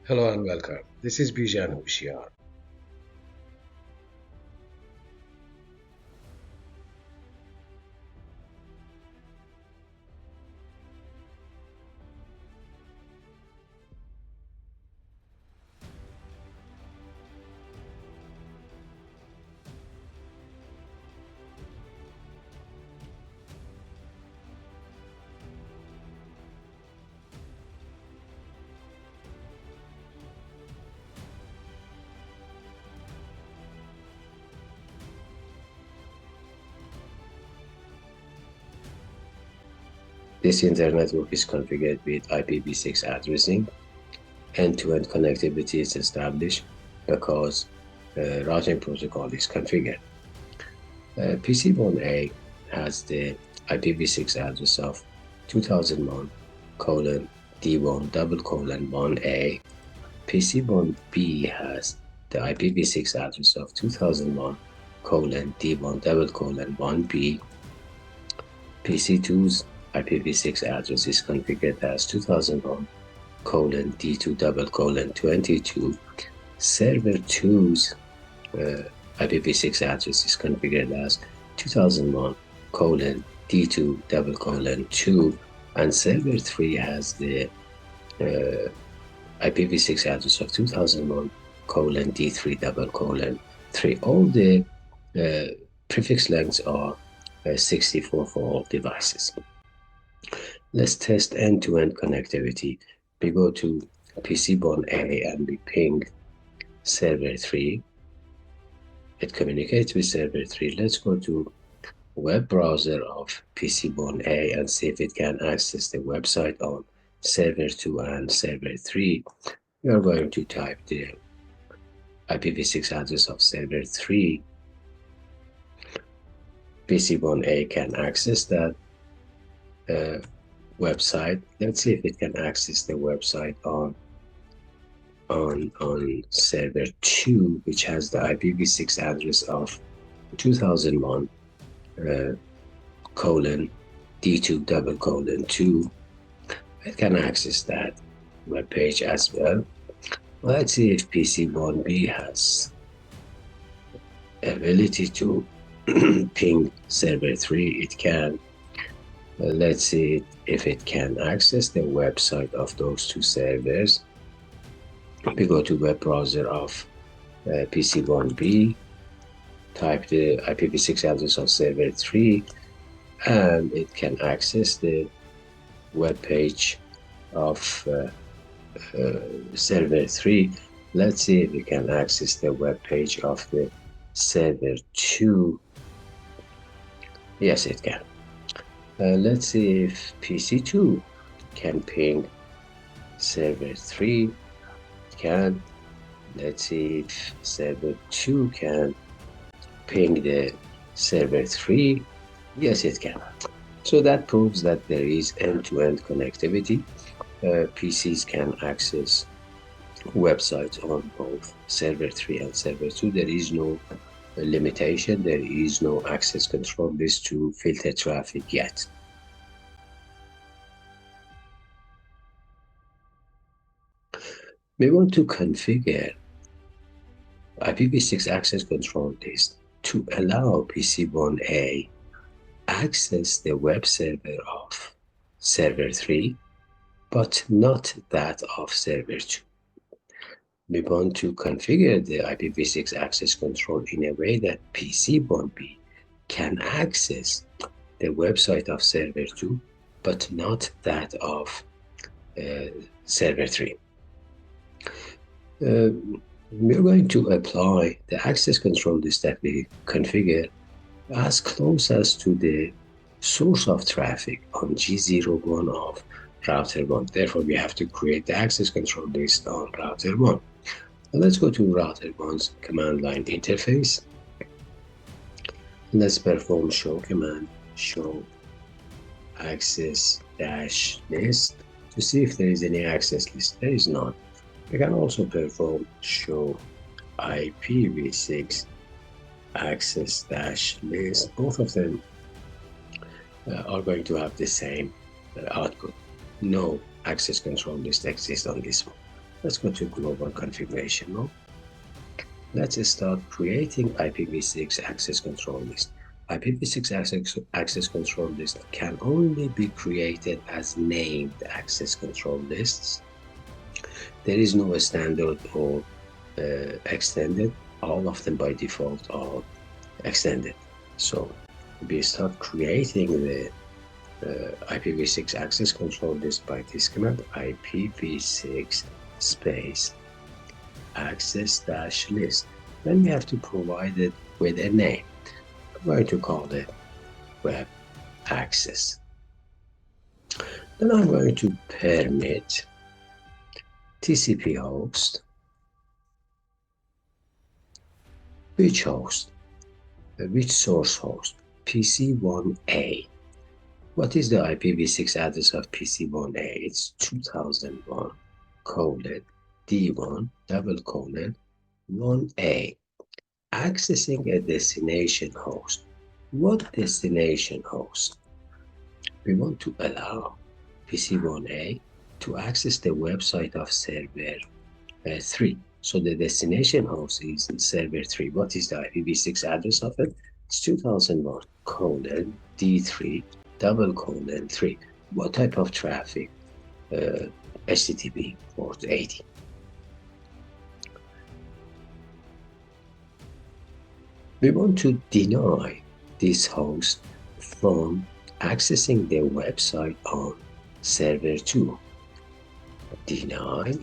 Hello and welcome. This is Bijan Hushiar. This internet network is configured with IPv6 addressing. End-to-end connectivity is established because the routing protocol is configured. PC1A has the IPv6 address of 2001 colon D1 double colon 1A. PC1B has the IPv6 address of 2001 colon D1 double colon 1B. PC2's IPv6 address is configured as 2001 colon D2 double colon 22. Server 2's IPv6 address is configured as 2001 colon D2 double colon 2, and server 3 has the IPv6 address of 2001 colon D3 double colon 3. All the prefix lengths are 64 for all devices. Let's test end-to-end connectivity. We go to PC1A and we ping server 3. It communicates with server 3. Let's go to web browser of PC1A and see if it can access the website on server 2 and server 3. We are going to type the IPv6 address of server 3. PC1A can access that website. Let's see if it can access the website on server 2, which has the IPv6 address of 2001 colon D2 double colon 2. It can access that web page as well. Let's see if PC1B has ability to ping server 3. It can. Let's see if it can access the website of those two servers. We go to web browser of PC1B, type the IPv6 address of server 3, and it can access the web page of server 3. Let's see if we can access the web page of the server 2. Yes, it can. Let's see if PC2 can ping server 3. It can. Let's see if server 2 can ping the server 3. Yes, it can. So that proves that there is end-to-end connectivity. PCs can access websites on both server 3 and server 2. There is no limitation. There is no access control list to filter traffic yet. We want to configure IPv6 access control list to allow PC1A access the web server of server 3, but not that of server 2. We want to configure the IPv6 access control in a way that PC1B can access the website of server 2, but not that of server 3. We're going to apply the access control list that we configure as close as to the source of traffic on G01 of router 1. Therefore, we have to create the access control list on router 1. Now let's go to router 1's command line interface. Let's perform show command, show access dash list, to see if there is any access list. There is none. We can also perform show IPv6 access dash list. Both of them are going to have the same output. No access control list exists on this one. Let's go to global configuration mode. Let's start creating IPv6 access control list. IPv6 access control list can only be created as named access control lists. There is no standard or extended. All of them by default are extended. So we start creating the IPv6 access control list by this command, IPv6 space access dash list. Then we have to provide it with a name. I'm going to call it web access. Then I'm going to permit TCP host, which source host, PC1A. What is the IPv6 address of PC1A? It's 2001 colon D1 double colon 1A. Accessing a destination host. What destination host? We want to allow PC1A to access the website of server 3. So the destination host is server 3. What is the IPv6 address of it? It's 2001 colon D3 double colon 3. What type of traffic? HTTP port 80. We want to deny this host from accessing the website on server 2. Deny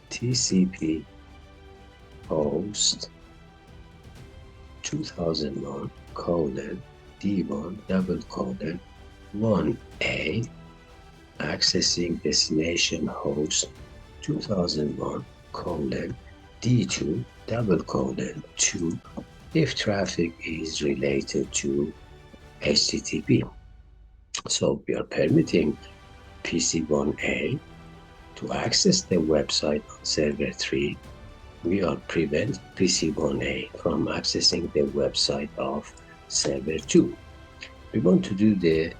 TCP host 2001 colon D1 double colon 1A accessing destination host 2001 colon D2 double colon 2 if traffic is related to HTTP. So we are permitting PC1A to access the website on server 3. We are prevent PC1A from accessing the website of server 2. We want to do the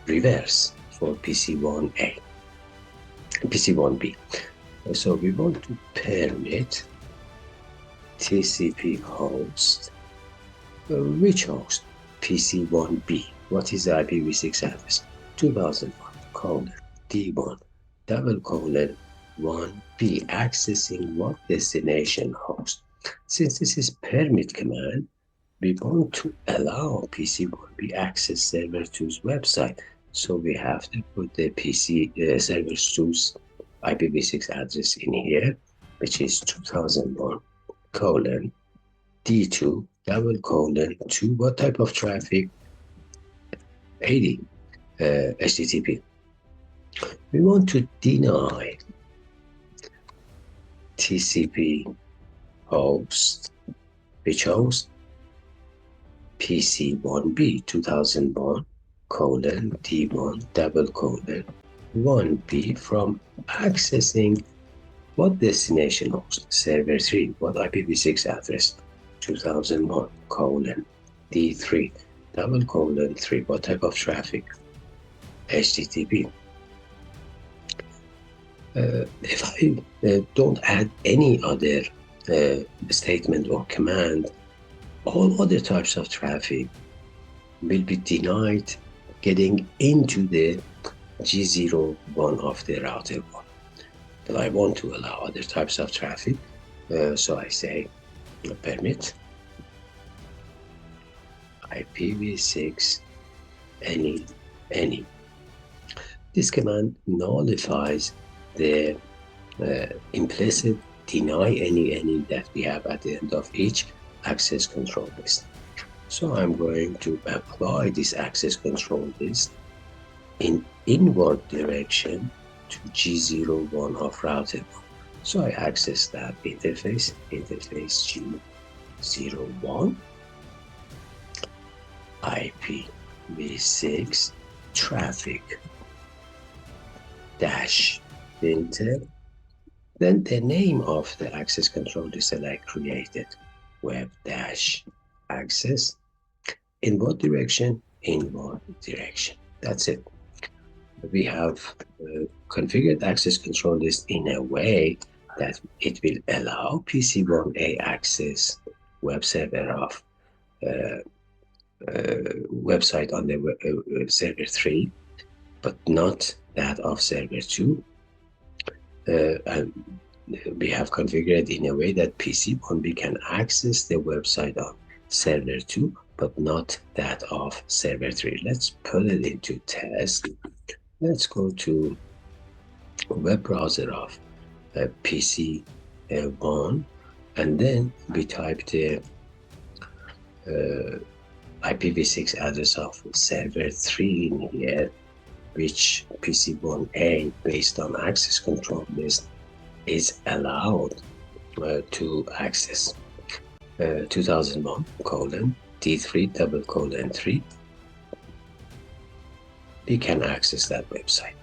reverse for PC1A, PC1B. So we want to permit TCP host, which host? PC1B. What is the IPv6 address? 2001 colon D1 double colon 1B accessing what destination host? Since this is permit command, we want to allow PC1B access server 2's website. So we have to put the server 2's IPv6 address in here, which is 2001 colon D2 double colon 2. What type of traffic? 80 HTTP. We want to deny TCP host, which host? PC1B 2001 colon D1 double colon 1B from accessing what destination host? Server 3. What IPv6 address? 2001 colon D3 double colon 3. What type of traffic? HTTP. If I don't add any other statement or command, all other types of traffic will be denied getting into the G01 of the router 1. But I want to allow other types of traffic, so I say permit IPv6 any. This command nullifies the implicit deny any that we have at the end of each access control list. So I'm going to apply this access control list in inward direction to G01 of router 1. So I access that interface G01 IPv6 traffic dash enter, then the name of the access control list that I created, web dash access. In what direction? Inward direction. That's it. We have configured access control list in a way that it will allow PC1A access web server of website on the server 3, but not that of server 2. And we have configured in a way that PC1B can access the website of server 2, but not that of server 3. Let's put it into test. Let's go to web browser of PC1, and then we type the IPv6 address of server 3 in here, which PC1A, based on access control list, is allowed to access. 2001 colon D3 double colon 3. We can access that website.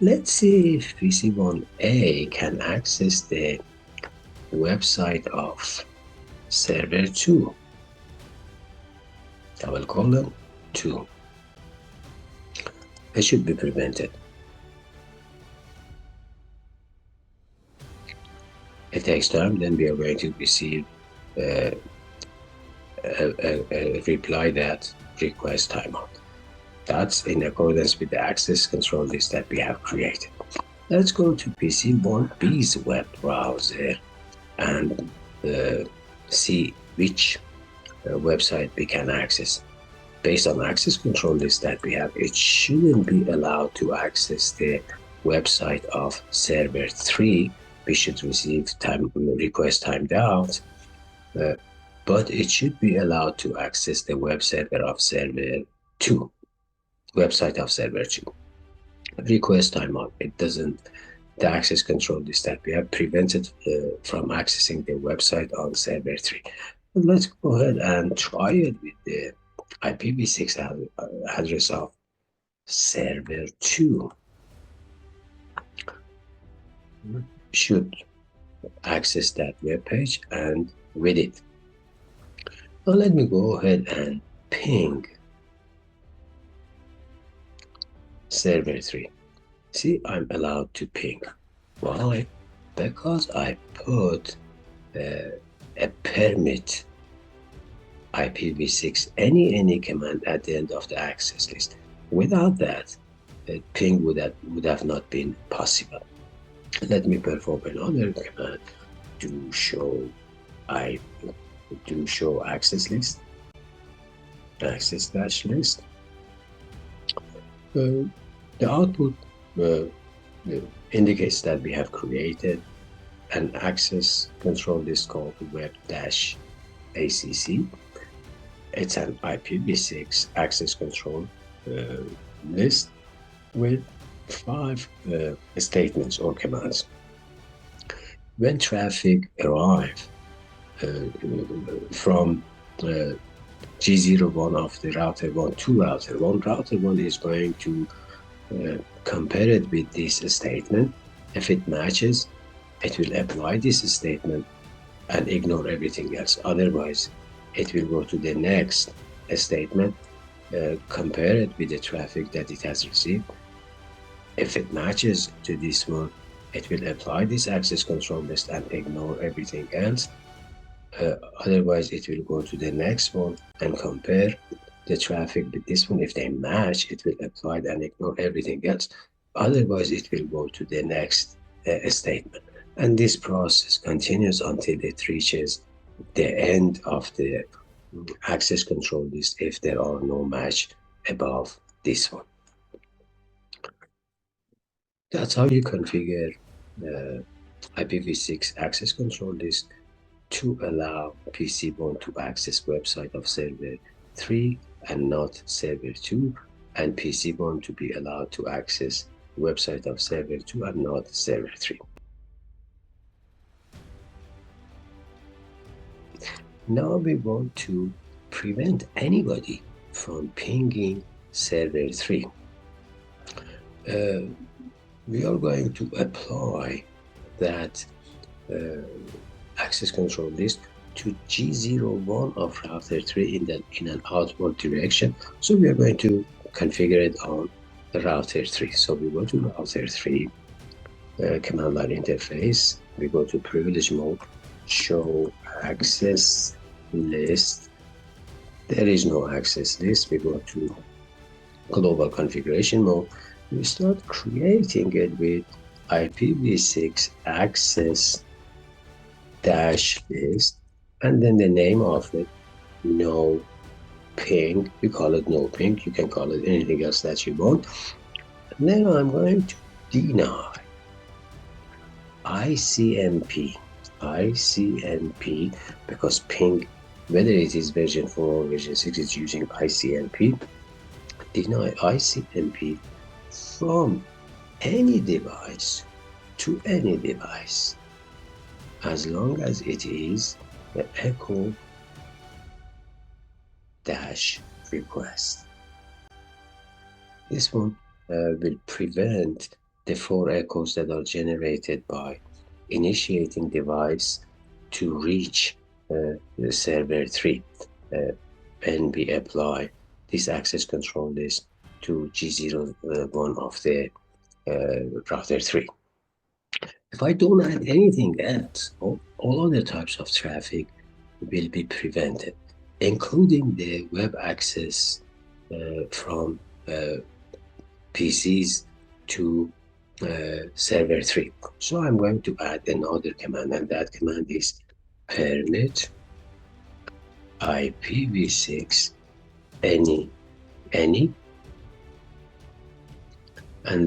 Let's see if PC1A can access the website of server 2 double colon 2. It should be prevented. It takes time, then we are going to receive a reply that requires timeout. That's in accordance with the access control list that we have created. Let's go to PC1B's web browser and see which website we can access. Based on access control list that we have, it shouldn't be allowed to access the website of server 3. We should receive request timed out, but it should be allowed to access the web server of server 2, website of server 2. Request timeout. It doesn't. The access control list that we have prevented from accessing the website on server 3. But let's go ahead and try it with the IPv6 address of server 2. Should access that web page, and with it. Now let me go ahead and ping server 3. See, I'm allowed to ping. Why? Because I put a permit IPv6 any command at the end of the access list. Without that, ping would have not been possible. Let me perform another command to show access list, access dash list. The output indicates that we have created an access control list called web-acc. It's an IPv6 access control list with 5 statements or commands. When traffic arrives from G01 of the router 1 to router 1, router 1 is going to compare it with this statement. If it matches, it will apply this statement and ignore everything else. Otherwise, it will go to the next statement, compare it with the traffic that it has received. If it matches to this one, it will apply this access control list and ignore everything else. Otherwise, it will go to the next one and compare the traffic with this one. If they match, it will apply and ignore everything else. Otherwise, it will go to the next statement. And this process continues until it reaches the end of the access control list if there are no match above this one. That's how you configure IPv6 access control list to allow PC1 to access website of server 3 and not server 2, and PC1 to be allowed to access website of server 2 and not server 3. Now we want to prevent anybody from pinging server 3. We are going to apply that access control list to G01 of router 3 in an outward direction. So we are going to configure it on router 3. So we go to router 3 command line interface. We go to privilege mode, show access list. There is no access list. We go to global configuration mode. We start creating it with IPv6 access dash list, and then the name of it, no ping. We call it no ping. You can call it anything else that you want. And then I'm going to deny ICMP, because ping, whether it is version 4 or version 6, is using ICMP. Deny ICMP from any device to any device, as long as it is the echo dash request. This one will prevent the 4 echoes that are generated by initiating device to reach the server 3 when we apply this access control list to G01 of the router 3. If I don't add anything else, all other types of traffic will be prevented, including the web access from PCs to server 3. So I'm going to add another command, and that command is permit IPv6 any, and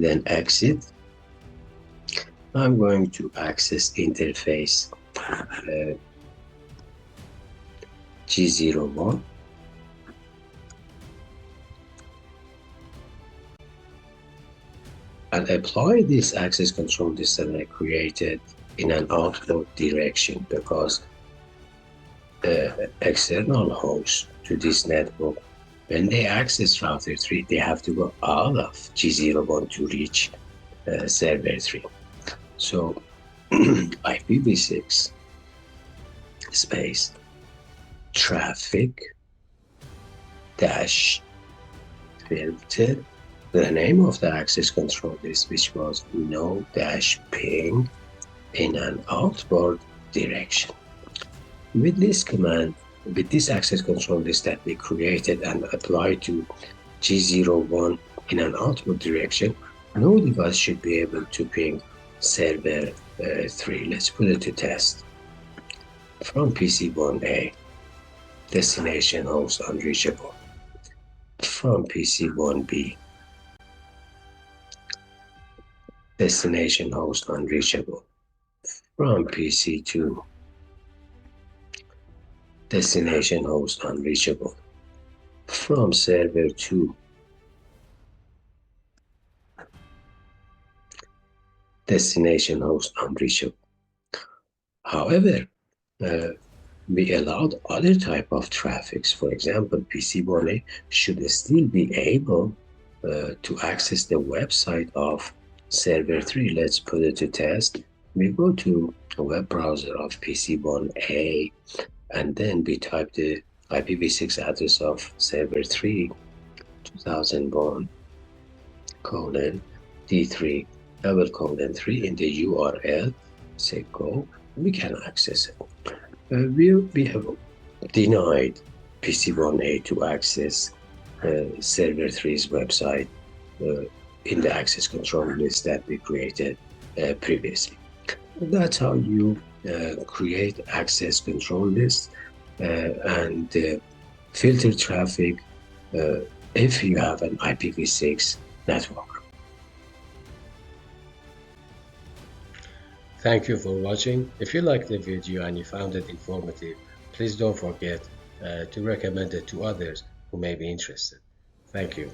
then exit. I'm going to access interface G01, and apply this access control list that I created in an output direction, because external hosts to this network, when they access router 3, they have to go out of G01 to reach server 3. So IPv6 space traffic dash filter, the name of the access control list, which was no dash ping in an outward direction. With this command, with this access control list that we created and applied to G01 in an outward direction, no device should be able to ping server 3. Let's put it to test. From PC1A, destination host unreachable. From PC1B, destination host unreachable. From PC2, destination host unreachable. From server 2, destination host unreachable. However, we allowed other type of traffics. For example, PC1A should still be able to access the website of server 3. Let's put it to test. We go to a web browser of PC1A, and then we type the IPv6 address of server 3, 2001 colon D3 double colon 3 in the URL. Say go, we can access it. We have denied PC1A to access server 3's website in the access control list that we created previously. That's how you create access control lists and filter traffic if you have an IPv6 network. Thank you for watching. If you liked the video and you found it informative, please don't forget to recommend it to others who may be interested. Thank you.